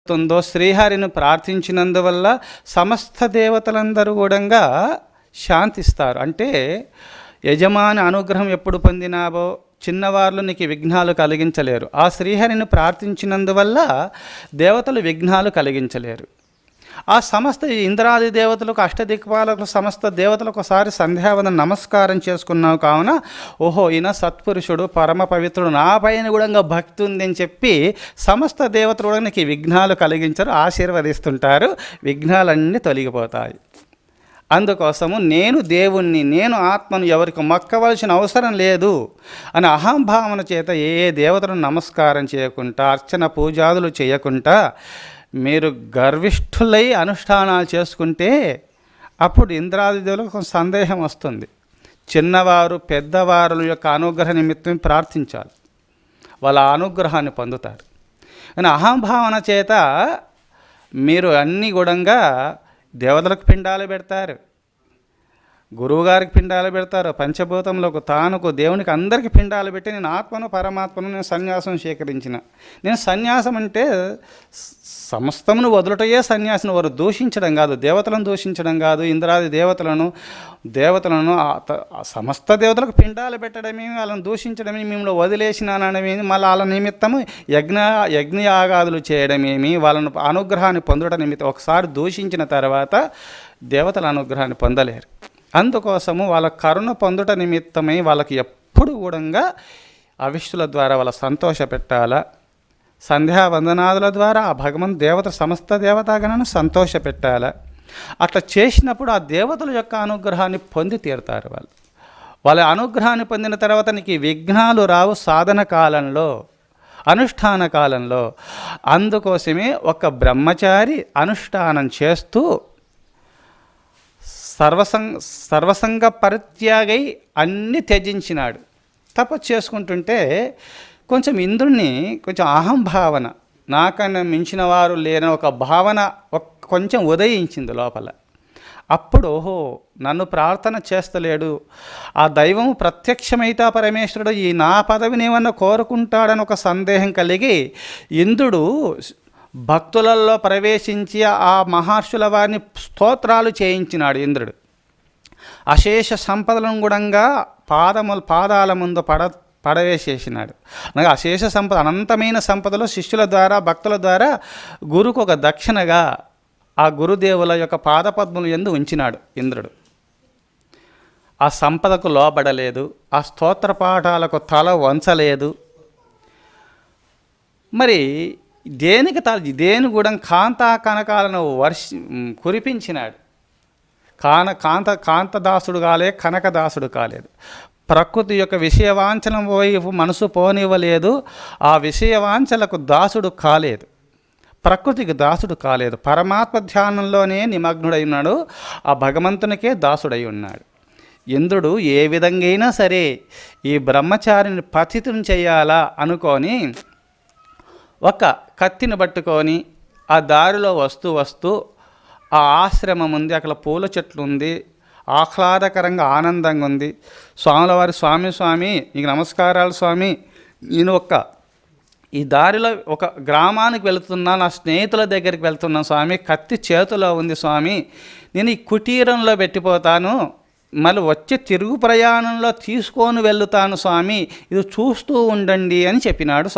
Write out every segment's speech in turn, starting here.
తుందో శ్రీహరిని ప్రార్థించినందువల్ల సమస్త దేవతలందరూ కూడా శాంతిస్తారు. అంటే యజమాని అనుగ్రహం ఎప్పుడు పొందినావో చిన్నవార్లు నీకు విఘ్నాలు కలిగించలేరు. ఆ శ్రీహరిని ప్రార్థించినందువల్ల దేవతలు విఘ్నాలు కలిగించలేరు. ఆ సమస్త ఇంద్రాది దేవతలకు అష్టదిక్పాలకు సమస్త దేవతలకు ఒకసారి సంధ్యావందన నమస్కారం చేసుకున్నావు కావున ఓహో ఈయన సత్పురుషుడు పరమ పవిత్రుడు నా పైన కూడా భక్తి ఉంది అని చెప్పి సమస్త దేవతలు కూడా నీకు విఘ్నాలు కలిగించరు, ఆశీర్వదిస్తుంటారు. విఘ్నాలన్నీ తొలగిపోతాయి. అందుకోసము నేను దేవుణ్ణి, నేను ఆత్మను ఎవరికి మొక్కవలసిన అవసరం లేదు అని అహంభావన చేత ఏ దేవతలను నమస్కారం చేయకుండా అర్చన పూజాదులు చేయకుండా మీరు గర్విష్ఠులై అనుష్ఠానాలు చేసుకుంటే అప్పుడు ఇంద్రాది దేవులకు కొంచెం సందేహం వస్తుంది. చిన్నవారు పెద్దవారుల యొక్క అనుగ్రహ నిమిత్తం ప్రార్థించాలి, వాళ్ళ అనుగ్రహాన్ని పొందుతారు. కానీ అహంభావన చేత మీరు అన్ని గుణంగా దేవతలకు పిండాలు పెడతారు, గురువుగారికి పిండాలు పెడతారు, పంచభూతంలోకి తానుకు దేవునికి అందరికీ పిండాలు పెట్టి నేను ఆత్మను పరమాత్మను నేను సన్యాసం స్వీకరించిన. నేను సన్యాసం అంటే సమస్తమును వదులుటయే సన్యాసిని. వారు దూషించడం కాదు, దేవతలను దూషించడం కాదు, ఇంద్రాది దేవతలను సమస్త దేవతలకు పిండాలు పెట్టడమే, వాళ్ళని దూషించడమే, మిమ్మల్ని వదిలేసినానడమేమి, మళ్ళీ వాళ్ళ నిమిత్తము యజ్ఞయాగాదులు చేయడమేమి, వాళ్ళను అనుగ్రహాన్ని పొందడం నిమిత్తం. ఒకసారి దూషించిన తర్వాత దేవతల అనుగ్రహాన్ని పొందలేరు. అందుకోసము వాళ్ళ కరుణ పొందుట నిమిత్తమై వాళ్ళకి ఎప్పుడు కూడా అవిష్టుల ద్వారా వాళ్ళ సంతోష పెట్టాలా, సంధ్యావందనాదుల ద్వారా ఆ భగవంతు దేవత సమస్త దేవతాగణను సంతోష పెట్టాలా. అట్లా చేసినప్పుడు ఆ దేవతల యొక్క అనుగ్రహాన్ని పొంది తీరుతారు. వాళ్ళ అనుగ్రహాన్ని పొందిన తర్వాత నీకు విఘ్నాలు రావు సాధన కాలంలో, అనుష్ఠాన కాలంలో. అందుకోసమే ఒక బ్రహ్మచారి అనుష్ఠానం చేస్తూ సర్వసంగ పరిత్యాగై అన్నీ త్యజించినాడు. తపస్సు చేసుకుంటుంటే కొంచెం ఇంద్రుణ్ణి కొంచెం అహంభావన, నాకన్నా మించిన వారు లేని ఒక భావన కొంచెం ఉదయించింది లోపల. అప్పుడు ఓహో నన్ను ప్రార్థన చేస్తలేడు, ఆ దైవము ప్రత్యక్షమైతా పరమేశ్వరుడు ఈ నా పదవిని ఏమన్నా కోరుకుంటాడని ఒక సందేహం కలిగి ఇంద్రుడు భక్తులలో ప్రవేశించి ఆ మహర్షుల వారిని స్తోత్రాలు చేయించినాడు. ఇంద్రుడు అశేష సంపదలను కూడా పాదాల ముందు పడవేసేసినాడు. అనగా అశేష సంపద, అనంతమైన సంపదలు శిష్యుల ద్వారా భక్తుల ద్వారా గురుకు ఒక దక్షిణగా ఆ గురుదేవుల యొక్క పాదపద్ములు యందు ఉంచినాడు ఇంద్రుడు. ఆ సంపదకు లోబడలేదు, ఆ స్తోత్ర పాఠాలకు తల వంచలేదు. మరి దేని కూడా కాంతా కనకాలను కురిపించినాడు. కాంతదాసుడు కాలే, కనకదాసుడు కాలేదు. ప్రకృతి యొక్క విషయవాంఛన వైపు మనసు పోనివ్వలేదు, ఆ విషయవాంఛలకు దాసుడు కాలేదు, ప్రకృతికి దాసుడు కాలేదు. పరమాత్మ ధ్యానంలోనే నిమగ్నుడై ఉన్నాడు, ఆ భగవంతునికే దాసుడై ఉన్నాడు. ఇంద్రుడు ఏ విధంగా అయినా సరే ఈ బ్రహ్మచారిని పతితుని చేయాలా అనుకొని ఒక కత్తిని పట్టుకొని ఆ దారిలో వస్తూ ఆ ఆశ్రమం ఉంది, అక్కడ పూల చెట్లు ఉంది, ఆహ్లాదకరంగా ఆనందంగా ఉంది. స్వాముల వారి స్వామి నీకు నమస్కారాలు స్వామి, నేను ఈ దారిలో ఒక గ్రామానికి వెళుతున్నా, నా స్నేహితుల దగ్గరికి వెళ్తున్నాను స్వామి, కత్తి చేతిలో ఉంది స్వామి, నేను ఈ కుటీరంలో పెట్టిపోతాను, మళ్ళీ వచ్చే తిరుగు ప్రయాణంలో తీసుకొని వెళుతాను స్వామి, ఇది చూస్తూ ఉండండి అని చెప్పినాడు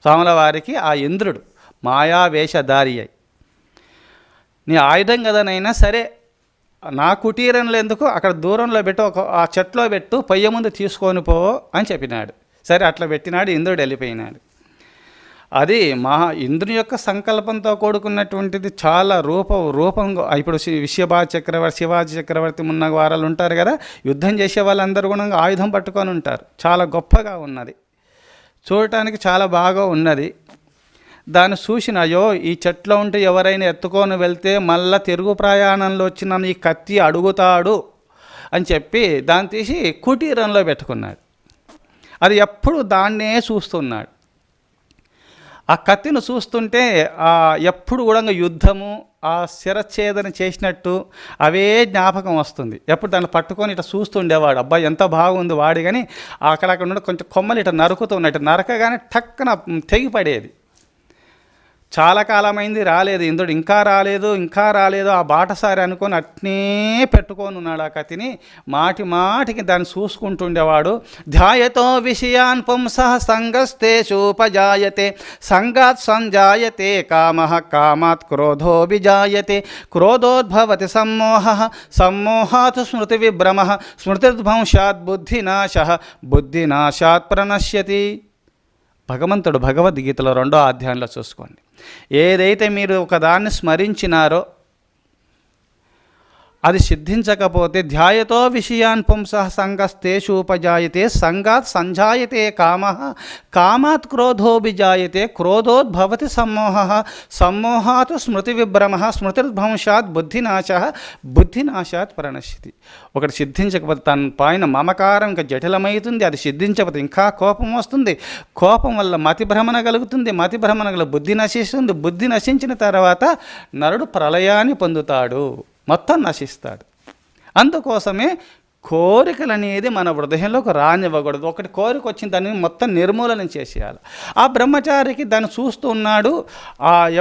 స్వాముల వారికి. ఆ ఇంద్రుడు మాయావేషధారి అయి నీ ఆయుధం కదనైనా సరే నా కుటీరంలో ఎందుకు, అక్కడ దూరంలో పెట్టు, ఆ చెట్లో పెట్టు, పొయ్య ముందు తీసుకొని పో అని చెప్పినాడు. సరే అట్లా పెట్టినాడు, ఇంద్రుడు వెళ్ళిపోయినాడు. అది ఇంద్రుని యొక్క సంకల్పంతో కూడుకున్నటువంటిది. చాలా రూపంగా ఇప్పుడు శివాజీ చక్రవర్తి ఉన్న వారాలు ఉంటారు కదా, యుద్ధం చేసే వాళ్ళందరూ కూడా ఆయుధం పట్టుకొని ఉంటారు. చాలా గొప్పగా ఉన్నది, చూడటానికి చాలా బాగా ఉన్నది. దాన్ని చూసిన అయ్యో ఈ చెట్లో ఉంటే ఎవరైనా ఎత్తుకొని వెళ్తే మళ్ళా తిరుగు ప్రయాణంలో వచ్చి నన్ను ఈ కత్తి అడుగుతాడు అని చెప్పి దాన్ని తీసి కుటీరంలో పెట్టుకున్నాడు. అది ఎప్పుడు దాన్నే చూస్తున్నాడు. ఆ కత్తిని చూస్తుంటే ఎప్పుడు కూడా యుద్ధము, ఆ శిరఛేదన చేసినట్టు అవే జ్ఞాపకం వస్తుంది. ఎప్పుడు దాన్ని పట్టుకొని ఇట్లా చూస్తుండేవాడు. అబ్బాయి ఎంత బాగుంది వాడి, కానీ అక్కడక్కడ కొంచెం కొమ్మలు ఇట్లా నరుకుతూ ఉన్నట్టు, నరకగానే టక్కున తెగిపడేది. చాలా కాలమైంది రాలేదు, ఇంద్రుడు ఇంకా రాలేదు, ఆ బాటసారి అనుకొని అట్నే పెట్టుకొని ఉన్నాడు ఆ కత్తిని. మాటి మాటికి దాన్ని చూసుకుంటుండేవాడు. ధ్యాయతో విషయాన్ పుంసః సంగస్తేషూపజాయతే సంగాత్ సంజాయతే కామః కామాత్ క్రోధో విజాయతే క్రోధోద్భవతి సమ్మోహః సమ్మోహాత్ స్మృతి విభ్రమః స్మృతిర్ధ్వంశాత్ బుద్ధినాశః బుద్ధినాశాత్ ప్రణశ్యతి. భగవంతుడు భగవద్గీతలో 2వ అధ్యాయంలో చూసుకోండి. ఏదైతే మీరు ఒకదాన్ని స్మరించినారో అది సిద్ధించకపోతే ధ్యాయతో విషయాన్ పుంసః సంగస్తేషూపజాయతే సంగాత్ సంజాయతే కామః కామాత్ క్రోధో విజాయతే క్రోధోద్భవతి సమ్మోహః సమ్మోహాత్ స్మృతి విభ్రమః స్మృతిర్ధ్వంశాత్ బుద్ధినాశః బుద్ధినాశాత్ ప్రణశ్యతి. ఒకటి సిద్ధించకపోతే తన పైన మమకారం ఇంకా జటిలమవుతుంది, అది సిద్ధించకపోతే ఇంకా కోపం వస్తుంది, కోపం వల్ల మతిభ్రమణ కలుగుతుంది, మతిభ్రమణ గల బుద్ధి నశిస్తుంది, బుద్ధి నశించిన తర్వాత నరుడు ప్రళయాన్ని పొందుతాడు, మొత్తం నశిస్తాడు. అందుకోసమే కోరికలు అనేది మన హృదయంలోకి రానివ్వకూడదు. ఒకటి కోరిక వచ్చిన దాన్ని మొత్తం నిర్మూలన చేసేయాలి. ఆ బ్రహ్మచారికి దాన్ని చూస్తూ ఉన్నాడు.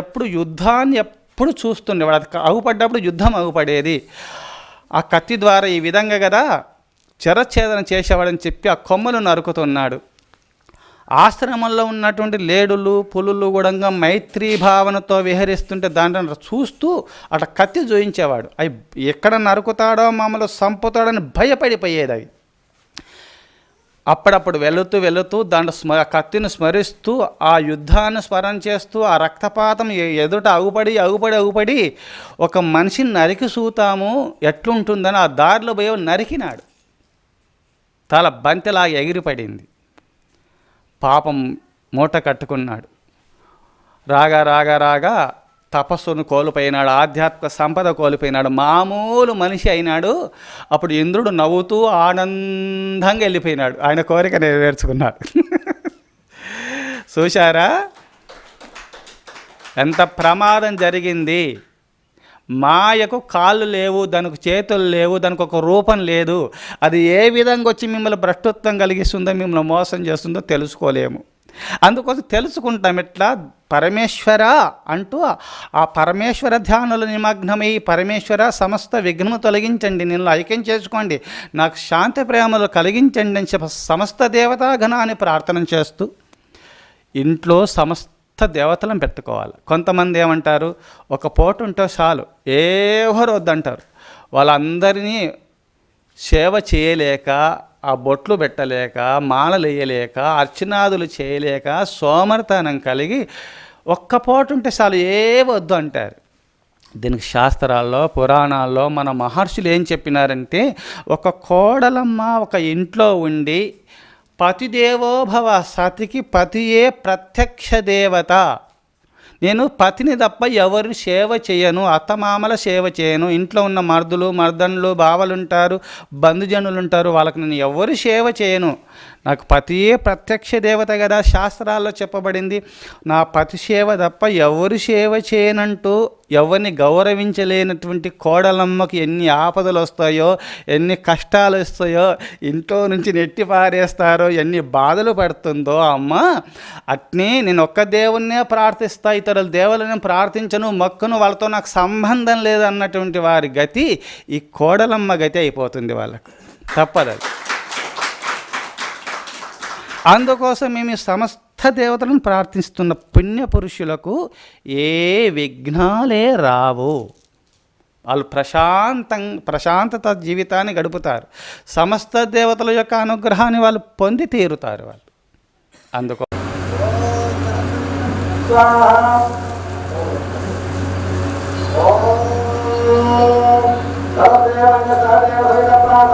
ఎప్పుడు యుద్ధాన్ని ఎప్పుడు చూస్తుండేవాడు. అది అగుపడ్డప్పుడు యుద్ధం అగుపడేది. ఆ కత్తి ద్వారా ఈ విధంగా కదా శరచ్ఛేదన చేసేవాడని చెప్పి ఆ కొమ్మలు నరుకుతున్నాడు. ఆశ్రమంలో ఉన్నటువంటి లేడులు పులులు కూడా మైత్రీ భావనతో విహరిస్తుంటే దాంట్లో చూస్తూ అట్లా కత్తి జోయించేవాడు. అవి ఎక్కడ నరుకుతాడో మమ్మల్ని చంపుతాడని భయపడిపోయేది. అవి అప్పుడప్పుడు వెళుతూ దాంట్లో కత్తిని స్మరిస్తూ ఆ యుద్ధాన్ని స్మరణ చేస్తూ ఆ రక్తపాతం ఎదుట అగుపడి ఒక మనిషిని నరికి చూతాము ఎట్లుంటుందని ఆ దారిలో పోయి నరికినాడు. తల బంతిలాగా ఎగిరిపడింది. పాపం మూట కట్టుకున్నాడు. రాగా తపస్సును కోల్పోయినాడు, ఆధ్యాత్మిక సంపద కోల్పోయినాడు, మామూలు మనిషి అయినాడు. అప్పుడు ఇంద్రుడు నవ్వుతూ ఆనందంగా వెళ్ళిపోయినాడు, ఆయన కోరిక నెరవేర్చుకున్నాడు. చూశారా ఎంత ప్రమాదం జరిగింది. మాయకు కాళ్ళు లేవు, దానికి చేతులు లేవు, దానికి ఒక రూపం లేదు. అది ఏ విధంగా వచ్చి మిమ్మల్ని భ్రష్టత్వం కలిగిస్తుందో, మిమ్మల్ని మోసం చేస్తుందో తెలుసుకోలేము. అందుకోసం తెలుసుకుంటాం ఎట్లా పరమేశ్వర అంటూ ఆ పరమేశ్వర ధ్యానుల నిమగ్నమై పరమేశ్వర సమస్త విఘ్నము తొలగించండి, నిన్ను ఐక్యం చేసుకోండి, నాకు శాంతి ప్రేమలు కలిగించండి అని చెప్పి సమస్త దేవతాగణాన్ని ప్రార్థన చేస్తూ ఇంట్లో సమస్త దేవతలను పెట్టుకోవాలి. కొంతమంది ఏమంటారు, ఒక పూట ఉంటే చాలు, ఎవరు వద్దంటారు. వాళ్ళందరినీ సేవ చేయలేక, ఆ బొట్లు పెట్టలేక, మాలలు వేయలేక, అర్చనాదులు చేయలేక సోమరితనం కలిగి ఒక్క పూట ఉంటే చాలు ఏ వద్దు అంటారు. దీనికి శాస్త్రాల్లో పురాణాల్లో మన మహర్షులు ఏం చెప్పినారంటే, ఒక కోడలమ్మ ఒక ఇంట్లో ఉండి పతిదేవోభవ, సతికి పతియే ప్రత్యక్ష దేవత, నేను పతిని తప్ప ఎవరు సేవ చేయను, అత్తమామల సేవ చేయను, ఇంట్లో ఉన్న మర్దన్లు బావలు ఉంటారు, బంధుజనులు ఉంటారు, వాళ్ళకి నేను ఎవరు సేవ చేయను, నాకు పతియే ప్రత్యక్ష దేవత కదా శాస్త్రాల్లో చెప్పబడింది. నా పతి సేవ తప్ప ఎవరు సేవ చేయనంటూ ఎవరిని గౌరవించలేనటువంటి కోడలమ్మకి ఎన్ని ఆపదలు వస్తాయో, ఎన్ని కష్టాలు వస్తాయో, ఇంట్లో నుంచి నెట్టి పారేస్తారో, ఎన్ని బాధలు పడుతుందో అమ్మ. అట్నే నేను ఒక్క దేవుణ్ణే ప్రార్థిస్తా, ఇతరుల దేవుళ్ళని ప్రార్థించను, మొక్కను, వాళ్ళతో నాకు సంబంధం లేదన్నటువంటి వారి గతి ఈ కోడలమ్మ గతి అయిపోతుంది. వాళ్ళకు తప్పదు. అందుకోసం మేము సమస్త దేవతలను ప్రార్థిస్తున్న పుణ్యపురుషులకు ఏ విఘ్నాలే రావు. వాళ్ళు ప్రశాంతత జీవితాన్ని గడుపుతారు. సమస్త దేవతల యొక్క అనుగ్రహాన్ని వాళ్ళు పొంది తీరుతారు. వాళ్ళు అందుకో ఓం